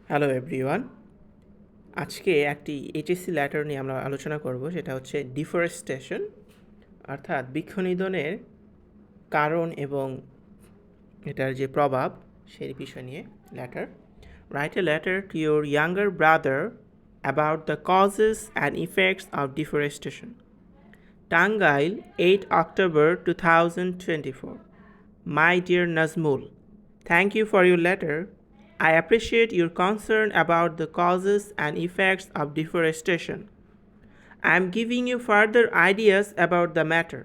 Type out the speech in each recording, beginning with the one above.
Hello everyone. আজকে একটি HSC letter নিয়ে আমরা আলোচনা করব, সেটা হচ্ছে ডিফরেস্টেশন, অর্থাৎ বৃক্ষনিধনের কারণ এবং এটার যে প্রভাব সেই বিষয় নিয়ে letter. Write a letter to your younger brother about the causes and effects of deforestation. Tangail, 8 October 2024. My dear Nazmul, thank you for your letter. I appreciate your concern about the causes and effects of deforestation. I am giving you further ideas about the matter.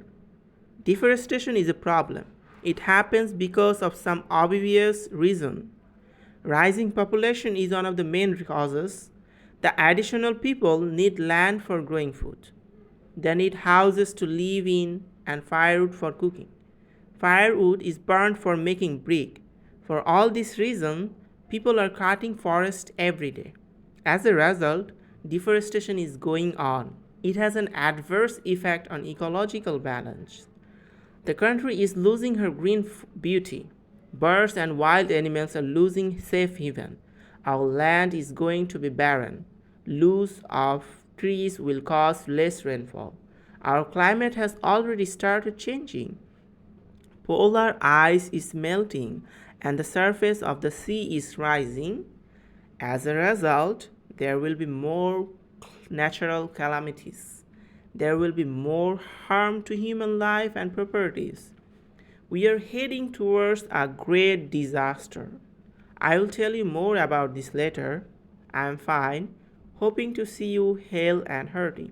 Deforestation is a problem. It happens because of some obvious reason. Rising population is one of the main causes. The additional people need land for growing food. They need houses to live in and firewood for cooking. Firewood is burned for making brick. For all this reason, people are cutting forest every day. As a result, deforestation is going on. It has an adverse effect on ecological balance. The country is losing her green beauty. Birds and wild animals are losing safe haven. Our land is going to be barren. Loss of trees will cause less rainfall. Our climate has already started changing. Polar ice is melting and the surface of the sea is rising. As a result, there will be more natural calamities. There will be more harm to human life and properties. We are heading towards a great disaster. I will tell you more about this later. I am fine, hoping to see you hale and hearty.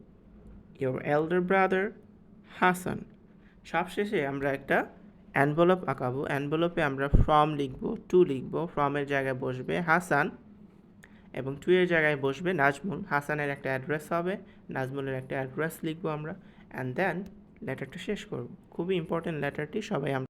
Your elder brother, Hassan. সবশেষে আমরা একটা envelope আঁকাবো। অ্যানভেলপে আমরা from লিখব, two লিখব। ফ্রমের জায়গায় বসবে হাসান এবং two এর জায়গায় বসবে নাজমুল। হাসানের একটা অ্যাড্রেস হবে, নাজমুলের একটা অ্যাড্রেস লিখবো আমরা, অ্যান্ড দেন লেটারটা শেষ করব। খুবই ইম্পর্টেন্ট লেটারটি, সবাই আমরা